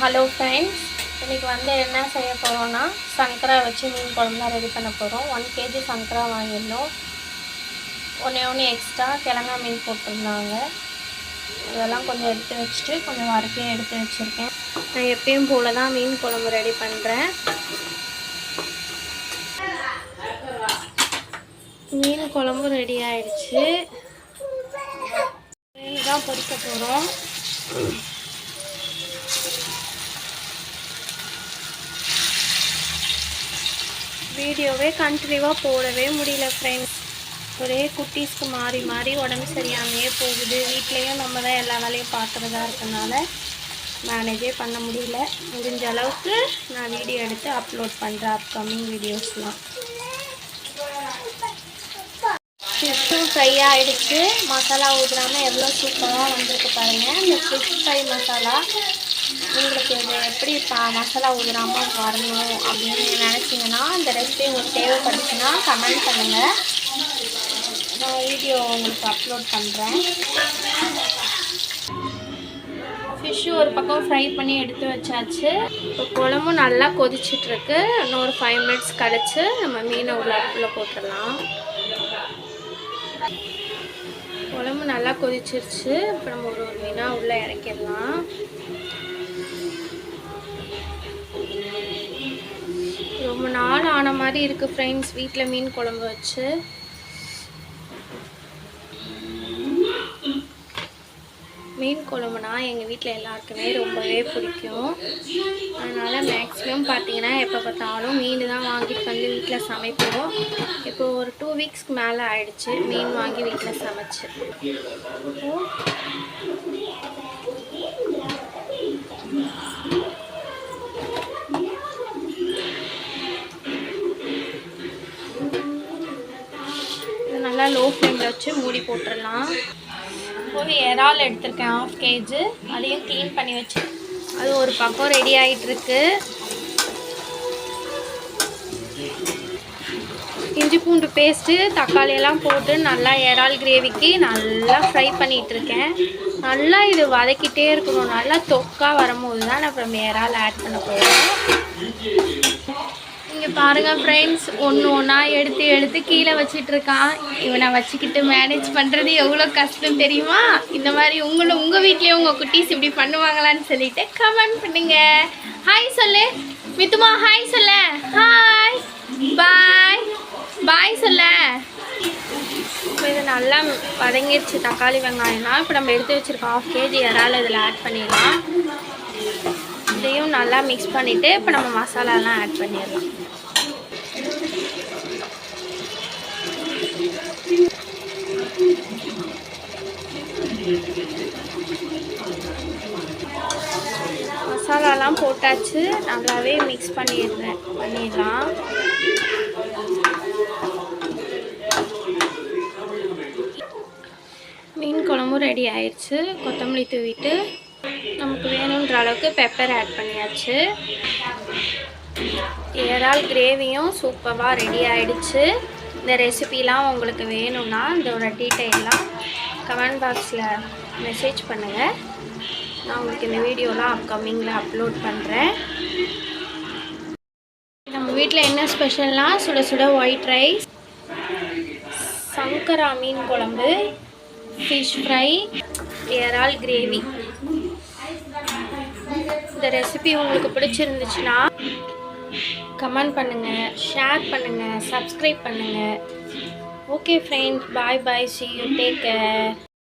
Hello friends, இன்றைக்கி என்ன செய்ய போகிறோன்னா சங்கரா வச்சு மீன் குழம்பு தான் ரெடி பண்ண போகிறோம். 1 kg சங்கரா வாங்கியிருந்தோம். ஒன்று எக்ஸ்ட்ரா கிழங்கா மீன் போட்டிருந்தாங்க. இதெல்லாம் கொஞ்சம் எடுத்து வச்சுட்டு கொஞ்சம் வறுக்கையும் எடுத்து வச்சுருக்கேன். நான் எப்பயும் போல தான் மீன் குழம்பு ரெடி பண்ணுறேன். மீன் குழம்பு ரெடி ஆயிடுச்சு. மீன் தான் பொரிக்க போகிறோம். வீடியோவே கண்டினியூவாக போடவே முடியல ஃப்ரெண்ட்ஸ். ஒரே குட்டீஸ்க்கு மாறி மாறி உடம்பு சரியாமையே போகுது. வீட்லேயும் நம்ம தான் எல்லா வேலையும் பார்க்குறதா இருக்கனால மேனேஜே பண்ண முடியல. முடிஞ்ச அளவுக்கு நான் வீடியோ எடுத்து அப்லோட் பண்ணுறேன் அப்கமிங் வீடியோஸ்லாம். ஃபிஷ்ஷும் ஃப்ரை ஆகிடுச்சு. மசாலா ஊதுறாமல் எவ்வளோ சூப்பராக வந்திருக்கு பாருங்கள். இந்த ஃபிஷ் ஃப்ரை மசாலா உங்களுக்கு இது எப்படி மசாலா ஊதுறாமல் வரணும் அப்படின்னு நினச்சிங்கன்னா இந்த ரெசிபி உங்களுக்கு தேவைப்படுச்சுன்னா கமெண்ட் பண்ணுங்கள். நான் வீடியோ உங்களுக்கு அப்லோட் பண்ணுறேன். ஃபிஷ்ஷு ஒரு பக்கம் ஃப்ரை பண்ணி எடுத்து வச்சாச்சு. இப்போ குழம்பும் நல்லா கொதிச்சிட்ருக்கு. இன்னொரு 5 minutes கழிச்சு நம்ம மீனை உள்ளே போட்டுடலாம். குழம்பு நல்லா கொதிச்சிருச்சு. இப்போ நம்ம ஒரு மீனாக உள்ளே இறக்கிடலாம். ரொம்ப நாள் ஆன மாதிரி இருக்குது ஃப்ரெண்ட்ஸ் வீட்டில் மீன் குழம்பு வச்சு. மீன் குழம்புனா எங்கள் வீட்டில் எல்லாருக்குமே ரொம்பவே பிடிக்கும். அதனால் மேக்ஸிமம் பார்த்தீங்கன்னா எப்போ பார்த்தாலும் மீன் தான் வாங்கிட்டு வந்து வீட்டில் சமைப்போம். இப்போ ஒரு 2 weeksக்கு மேலே ஆயிடுச்சு மீன் வாங்கி வீட்டில் சமைச்சு. நல்லா லோ ஃப்ளேமில் வச்சு மூடி போட்டுடலாம். ஒரு இறால் எடுத்திருக்கேன் 1/2 kg. அதையும் க்ளீன் பண்ணி வச்சு அது ஒரு பக்கம் ரெடி ஆகிட்டுருக்கு. இஞ்சி பூண்டு பேஸ்ட்டு தக்காளியெல்லாம் போட்டு நல்லா இறால் கிரேவிக்கு நல்லா ஃப்ரை பண்ணிகிட்ருக்கேன். நல்லா இது வதக்கிட்டே இருக்கணும். நல்லா தொக்கா வரும்போது தான் அப்புறம் இறால் ஆட் பண்ண போகிறோம். இங்கே பாருங்கள் ஃப்ரெண்ட்ஸ், ஒன்றா எடுத்து கீழே வச்சிட்ருக்கான். இவனை வச்சுக்கிட்டு மேனேஜ் பண்ணுறது எவ்வளோ கஷ்டம் தெரியுமா? இந்த மாதிரி உங்கள் வீட்லேயும் உங்கள் குட்டீஸ் இப்படி பண்ணுவாங்களான்னு சொல்லிட்டு கமெண்ட் பண்ணுங்க. ஹாய் சொல்லு மித்துமா, ஹாய் சொல்ல. ஹாய் பாய் பாய் சொல்ல. இப்போ இது நல்லா வதங்கிடுச்சு தக்காளி வெங்காயம்லாம். இப்போ நம்ம எடுத்து வச்சுருக்கோம் 1/2 kg இறால் இதில் ஆட் பண்ணிடலாம். இதையும் நல்லா மிக்ஸ் பண்ணிவிட்டு இப்போ நம்ம மசாலாலாம் ஆட் பண்ணிடலாம். மசாலாலாம் போட்டாச்சு. நல்லாவே மிக்ஸ் பண்ணிடலாம். மீன் குழம்பும் ரெடி ஆயிடுச்சு. கொத்தமல்லி தூவிட்டு நமக்கு வேணுன்ற அளவுக்கு பெப்பர் ஆட் பண்ணியாச்சு. இறால் கிரேவியும் சூப்பராக ரெடி ஆகிடுச்சு. இந்த ரெசிபிலாம் உங்களுக்கு வேணும்னா இதோட டீட்டெயிலாம் கமெண்ட் பாக்ஸில் மெசேஜ் பண்ணுங்கள். நான் உங்களுக்கு இந்த வீடியோலாம் அப்கமிங்கில் அப்லோட் பண்ணுறேன். நம்ம வீட்டில் என்ன ஸ்பெஷல்னால் சுட சுட ஒயிட் ரைஸ், சங்கரா மீன் குழம்பு, ஃபிஷ் ஃப்ரை, இறால் கிரேவி. இந்த ரெசிபி உங்களுக்கு பிடிச்சிருந்துச்சுன்னா கமெண்ட் பண்ணுங்கள், ஷேர் பண்ணுங்கள், சப்ஸ்கிரைப் பண்ணுங்கள். Okay friends, bye bye, see you, take care.